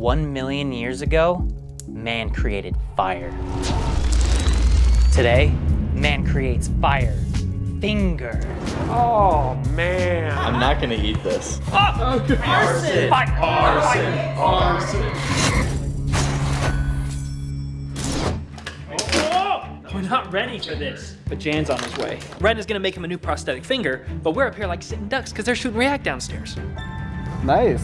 1 million years ago, man created fire. Today, man creates fire. Finger. Oh, man. I'm not gonna eat this. Oh, okay. Arson! Arson! We're not ready for this. But Jan's on his way. Wren is gonna make him a new prosthetic finger, but we're up here like sitting ducks because they're shooting React downstairs. Nice.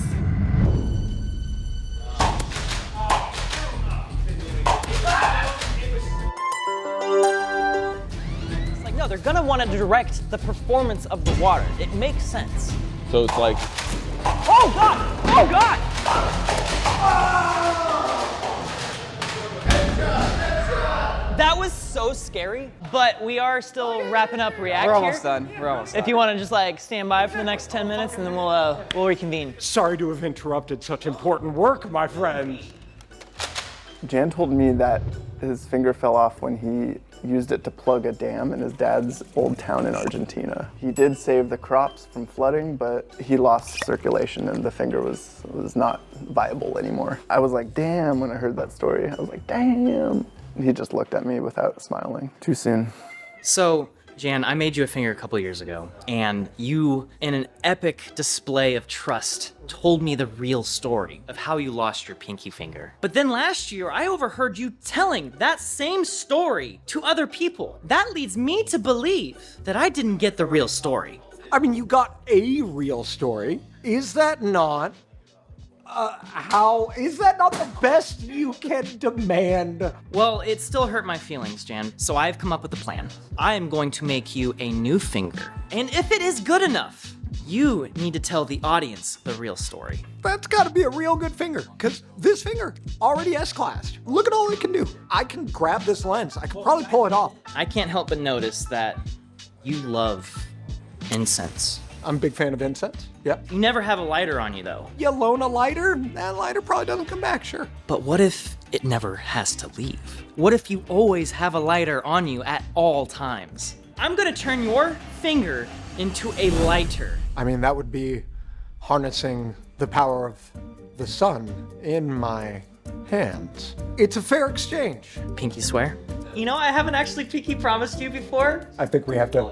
It's like, no, they're gonna want to direct the performance of the water. It makes sense. So it's like, Oh God! Oh God! That was so scary, but we are still wrapping up React We're here. almost done. We're almost done. If you want to just like stand by for the next 10 minutes and then we'll reconvene. Sorry to have interrupted such important work, my friend. Jan told me that his finger fell off when he used it to plug a dam in his dad's old town in Argentina. He did save the crops from flooding, but he lost circulation and the finger was not viable anymore. I was like, damn, when I heard that story. I was like, damn. He just looked at me without smiling. Too soon. So, Jan, I made you a finger a couple years ago, and you, in an epic display of trust, told me the real story of how you lost your pinky finger. But then last year, I overheard you telling that same story to other people. That leads me to believe that I didn't get the real story. I mean, you got a real story. Is that not? Is that not the best you can demand? Well, it still hurt my feelings, Jan, so I've come up with a plan. I am going to make you a new finger. And if it is good enough, you need to tell the audience the real story. That's gotta be a real good finger, because this finger already S-classed. Look at all it can do. I can grab this lens. I can probably pull it off. I can't help but notice that you love incense. I'm a big fan of incense. Yep. You never have a lighter on you, though. You loan a lighter, that lighter probably doesn't come back, sure. But what if it never has to leave? What if you always have a lighter on you at all times? I'm gonna turn your finger into a lighter. I mean, that would be harnessing the power of the sun in my hands. It's a fair exchange. Pinky swear? You know, I haven't actually pinky promised you before. I think we have to.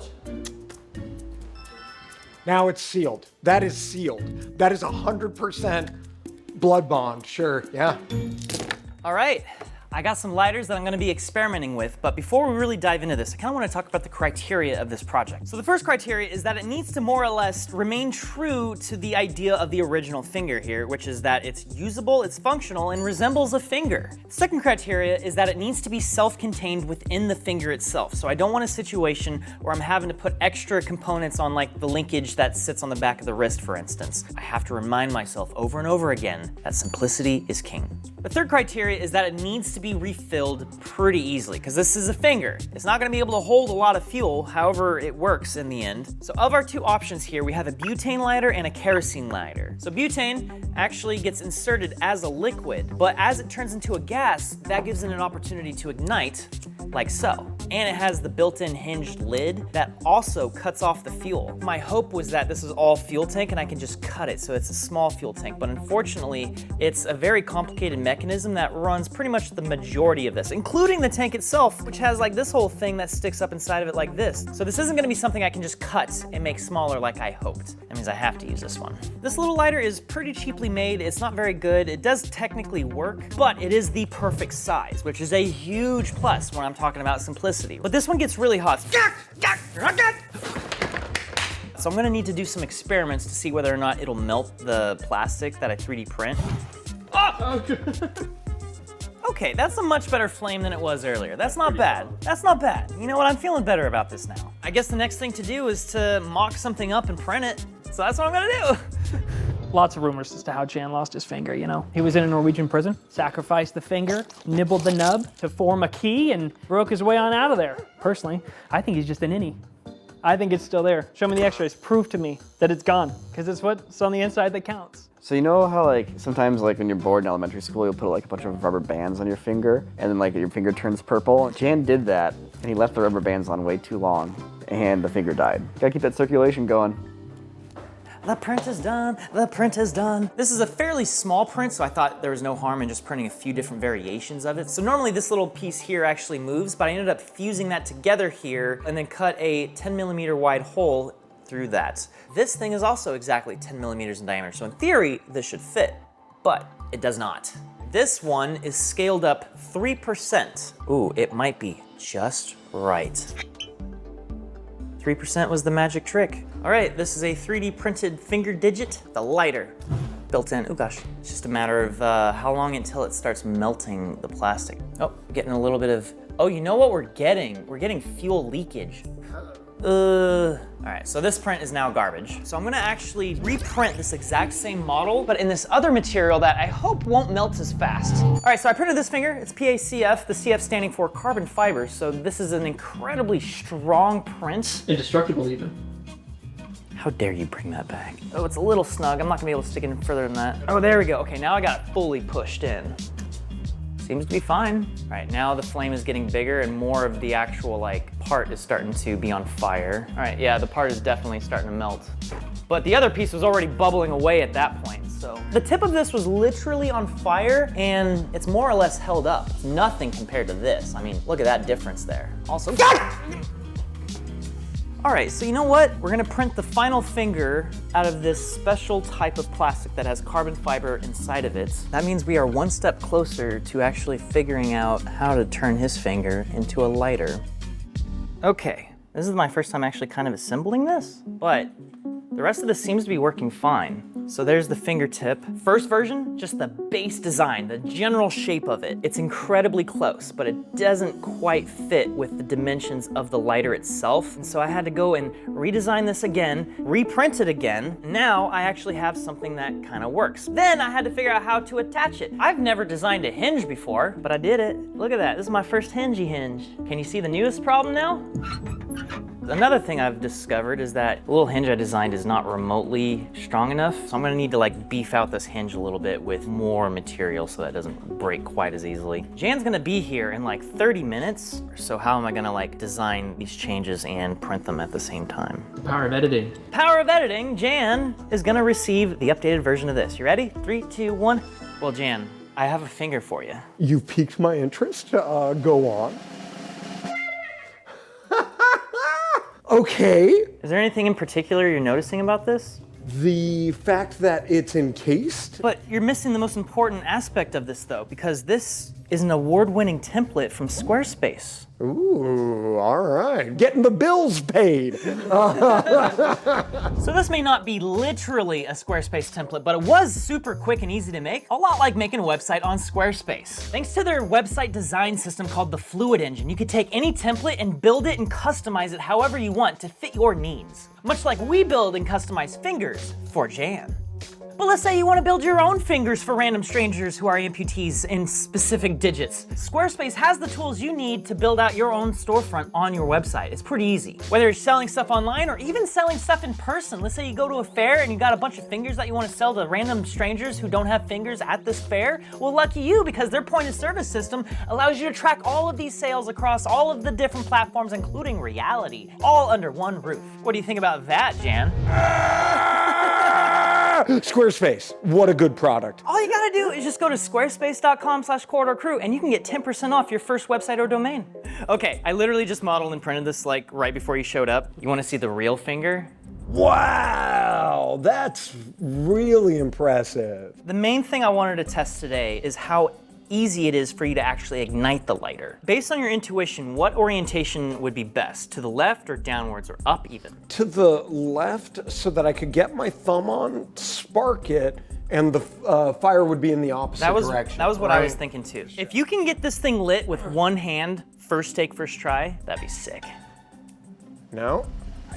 Now it's sealed. That is sealed. That is 100% blood bond, sure, yeah. All right, I got some lighters that I'm gonna be experimenting with, but before we really dive into this, I kinda wanna talk about the criteria of this project. So the first criteria is that it needs to more or less remain true to the idea of the original finger here, which is that it's usable, it's functional, and resembles a finger. The second criteria is that it needs to be self-contained within the finger itself. So I don't want a situation where I'm having to put extra components on like the linkage that sits on the back of the wrist, for instance. I have to remind myself over and over again that simplicity is king. The third criteria is that it needs to be refilled pretty easily, because this is a finger. It's not gonna be able to hold a lot of fuel, however it works in the end. So of our two options here, we have a butane lighter and a kerosene lighter. So butane actually gets inserted as a liquid, but as it turns into a gas, that gives it an opportunity to ignite, like so. And it has the built-in hinged lid that also cuts off the fuel. My hope was that this is all fuel tank and I can just cut it so it's a small fuel tank, but unfortunately, it's a very complicated mechanism that runs pretty much the majority of this, including the tank itself, which has like this whole thing that sticks up inside of it like this. So this isn't gonna be something I can just cut and make smaller like I hoped. That means I have to use this one. This little lighter is pretty cheaply made. It's not very good. It does technically work, but it is the perfect size, which is a huge plus when I'm talking about simplicity. But this one gets really hot. So I'm gonna need to do some experiments to see whether or not it'll melt the plastic that I 3D print. Oh! Okay, that's a much better flame than it was earlier. That's not bad. That's not bad. You know what? I'm feeling better about this now. I guess the next thing to do is to mock something up and print it. So that's what I'm gonna do. Lots of rumors as to how Jan lost his finger, you know. He was in a Norwegian prison, sacrificed the finger, nibbled the nub to form a key, and broke his way on out of there. Personally, I think he's just an innie. I think it's still there. Show me the x-rays, prove to me that it's gone, because it's what's on the inside that counts. So you know how like sometimes like when you're bored in elementary school, you'll put like a bunch of rubber bands on your finger and then like your finger turns purple? Jan did that and he left the rubber bands on way too long and the finger died. Gotta keep that circulation going. The print is done, the print is done. This is a fairly small print, so I thought there was no harm in just printing a few different variations of it. So normally this little piece here actually moves, but I ended up fusing that together here and then cut a 10mm wide hole through that. This thing is also exactly 10mm in diameter, so in theory, this should fit, but it does not. This one is scaled up 3%. Ooh, it might be just right. 3% was the magic trick. All right, this is a 3D printed finger digit, the lighter built in. Oh gosh, it's just a matter of how long until it starts melting the plastic. Oh, getting a little bit of, oh, you know what we're getting? We're getting fuel leakage. All right, so this print is now garbage. So I'm gonna actually reprint this exact same model, but in this other material that I hope won't melt as fast. All right, so I printed this finger. It's PACF, the CF standing for carbon fiber. So this is an incredibly strong print. Indestructible even. How dare you bring that back? Oh, it's a little snug. I'm not gonna be able to stick it in further than that. Oh, there we go. Okay, now I got it fully pushed in. Seems to be fine. All right, now the flame is getting bigger and more of the actual part is starting to be on fire. All right, yeah, the part is definitely starting to melt. But the other piece was already bubbling away at that point, so. The tip of this was literally on fire and it's more or less held up. It's nothing compared to this. I mean, look at that difference there. Also, all right, so you know what? We're gonna print the final finger out of this special type of plastic that has carbon fiber inside of it. That means we are one step closer to actually figuring out how to turn his finger into a lighter. Okay, this is my first time actually kind of assembling this, but the rest of this seems to be working fine. So there's the fingertip. First version, just the base design, the general shape of it. It's incredibly close, but it doesn't quite fit with the dimensions of the lighter itself. And so I had to go and redesign this again, reprint it again. Now I actually have something that kind of works. Then I had to figure out how to attach it. I've never designed a hinge before, but I did it. Look at that, this is my first hingey hinge. Can you see the newest problem now? Another thing I've discovered is that the little hinge I designed is not remotely strong enough. So I'm gonna need to beef out this hinge a little bit with more material so that it doesn't break quite as easily. Jan's gonna be here in 30 minutes. So how am I gonna design these changes and print them at the same time? The power of editing. Power of editing, Jan is gonna receive the updated version of this. You ready? 3, 2, 1. Well, Jan, I have a finger for you. You piqued my interest. Go on. Okay. Is there anything in particular you're noticing about this? The fact that it's encased. But you're missing the most important aspect of this though, because this is an award-winning template from Squarespace. Ooh, all right. Getting the bills paid. So this may not be literally a Squarespace template, but it was super quick and easy to make, a lot like making a website on Squarespace. Thanks to their website design system called the Fluid Engine, you could take any template and build it and customize it however you want to fit your needs. Much like we build and customize fingers for Jan. But let's say you want to build your own fingers for random strangers who are amputees in specific digits. Squarespace has the tools you need to build out your own storefront on your website. It's pretty easy. Whether you're selling stuff online or even selling stuff in person. Let's say you go to a fair and you got a bunch of fingers that you want to sell to random strangers who don't have fingers at this fair. Well, lucky you, because their point of service system allows you to track all of these sales across all of the different platforms, including reality, all under one roof. What do you think about that, Jan? Squarespace, what a good product. All you gotta do is just go to squarespace.com/corridorcrew and you can get 10% off your first website or domain. Okay, I literally just modeled and printed this right before you showed up. You wanna see the real finger? Wow, that's really impressive. The main thing I wanted to test today is how easy it is for you to actually ignite the lighter. Based on your intuition, what orientation would be best? To the left or downwards or up even? To the left so that I could get my thumb on, spark it, and the fire would be in the opposite direction. That was what I was thinking too. If you can get this thing lit with one hand, first take, first try, that'd be sick. Now,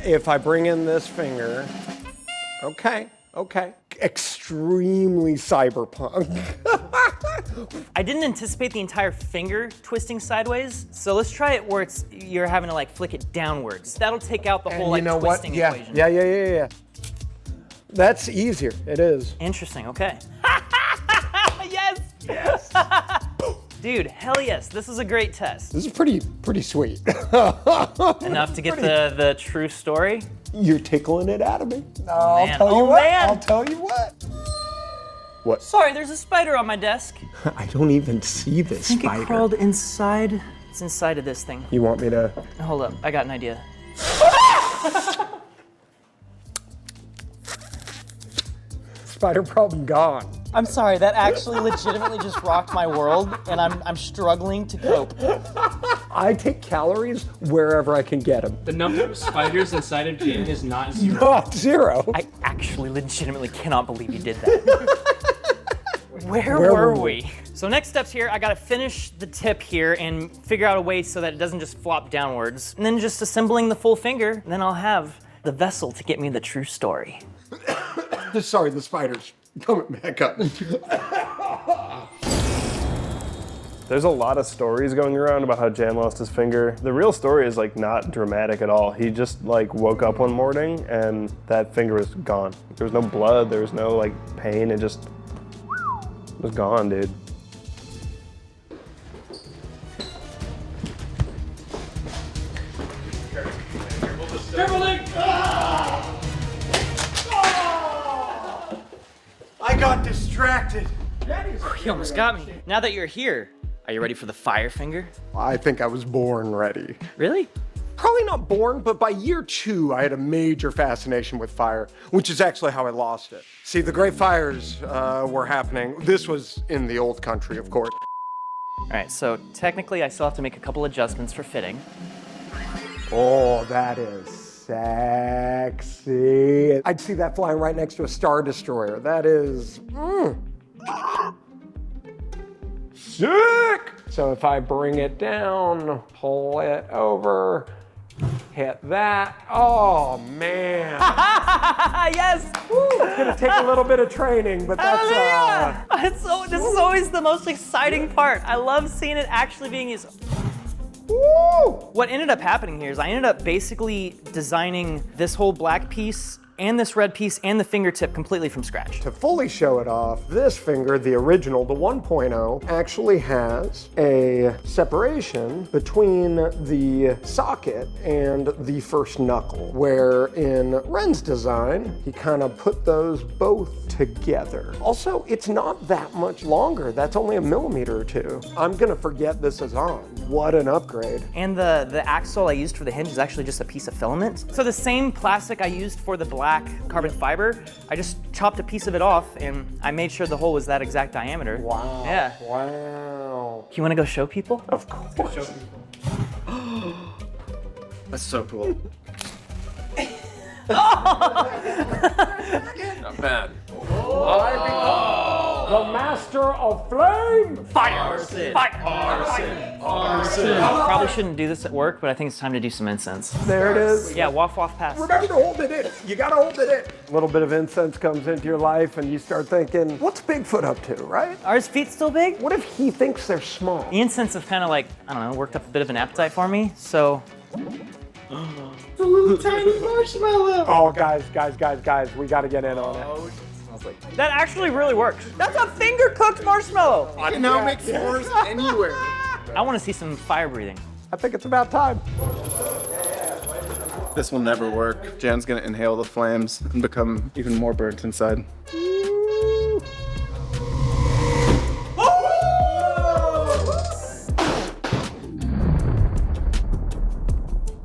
if I bring in this finger, okay. Extremely cyberpunk. I didn't anticipate the entire finger twisting sideways, so let's try it where you're having to flick it downwards. That'll take out the whole twisting equation. Yeah. That's easier, it is. Interesting, okay. Yes! Dude, hell yes, this is a great test. This is pretty sweet. Enough to get the true story? You're tickling it out of me. Man. Man. I'll tell you what. What? Sorry, there's a spider on my desk. I don't even see this I think it crawled inside. It's inside of this thing. You want me to? Hold up, I got an idea. Spider problem gone. I'm sorry, that actually legitimately just rocked my world, and I'm struggling to cope. I take calories wherever I can get them. The number of spiders inside of Jan is not zero. Not zero. I actually legitimately cannot believe you did that. Where were we? So next steps here, I gotta finish the tip here and figure out a way so that it doesn't just flop downwards. And then just assembling the full finger, and then I'll have the vessel to get me the true story. Sorry, the spider's coming back up. There's a lot of stories going around about how Jan lost his finger. The real story is like not dramatic at all. He just like woke up one morning and that finger was gone. There was no blood, there was no like pain, it just was gone, dude. I got distracted. You almost got me. Now that you're here, are you ready for the fire finger? I think I was born ready. Really? Probably not born, but by year 2, I had a major fascination with fire, which is actually how I lost it. See, the Great Fires were happening. This was in the old country, of course. All right, so technically I still have to make a couple adjustments for fitting. Oh, that is sexy. I'd see that flying right next to a Star Destroyer. That is, sick. So if I bring it down, pull it over, hit that. Oh, man. Yes! It's gonna take a little bit of training, but that's, This is always the most exciting part. I love seeing it actually being used. woo! What ended up happening here is I ended up basically designing this whole black piece and this red piece and the fingertip completely from scratch. To fully show it off, this finger, the original, the 1.0, actually has a separation between the socket and the first knuckle, where in Wren's design, he kind of put those both together. Also, it's not that much longer. That's only a millimeter or two. I'm gonna forget this is on. What an upgrade. And the axle I used for the hinge is actually just a piece of filament. So the same plastic I used for the black carbon fiber, I just chopped a piece of it off and I made sure the hole was that exact diameter. Wow. Yeah. Wow. You wanna go show people? Of course. That's so cool. Not bad. The master of flame. Arson. Probably shouldn't do this at work, but I think it's time to do some incense. There it is. Yeah, waff waff pass. Remember to hold it in. You gotta hold it in. A little bit of incense comes into your life and you start thinking, what's Bigfoot up to, right? Are his feet still big? What if he thinks they're small? The incense have kind of like, I don't know, worked up a bit of an appetite for me, so. Oh, guys, we gotta get in on it. That actually really works. That's a finger cooked marshmallow. I can now make s'mores anywhere. I want to see some fire breathing. I think it's about time. This will never work. Jan's gonna inhale the flames and become even more burnt inside.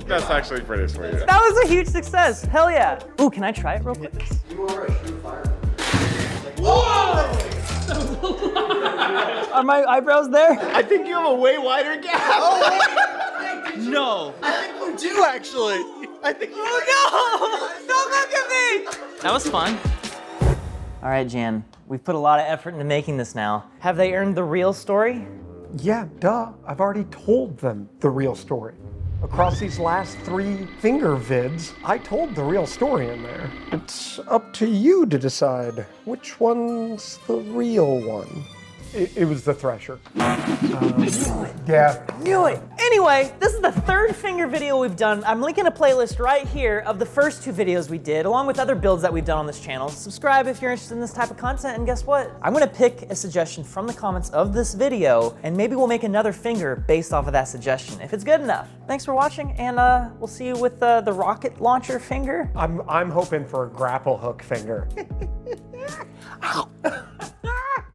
That's actually pretty sweet. That was a huge success. Hell yeah. Ooh, can I try it real quick? Are my eyebrows there? I think you have a way wider gap. No. I think you do actually. I think you No! Don't look at me! That was fun. All right, Jan. We've put a lot of effort into making this now. Have they earned the real story? Yeah, duh. I've already told them the real story. Across these last 3 finger vids, I told the real story in there. It's up to you to decide which one's the real one. It was the thresher. Yeah. Knew it. Anyway, this is the third finger video we've done. I'm linking a playlist right here of the first 2 videos we did, along with other builds that we've done on this channel. Subscribe if you're interested in this type of content, and guess what? I'm gonna pick a suggestion from the comments of this video, and maybe we'll make another finger based off of that suggestion, if it's good enough. Thanks for watching, and we'll see you with the rocket launcher finger. I'm hoping for a grapple hook finger. Ow.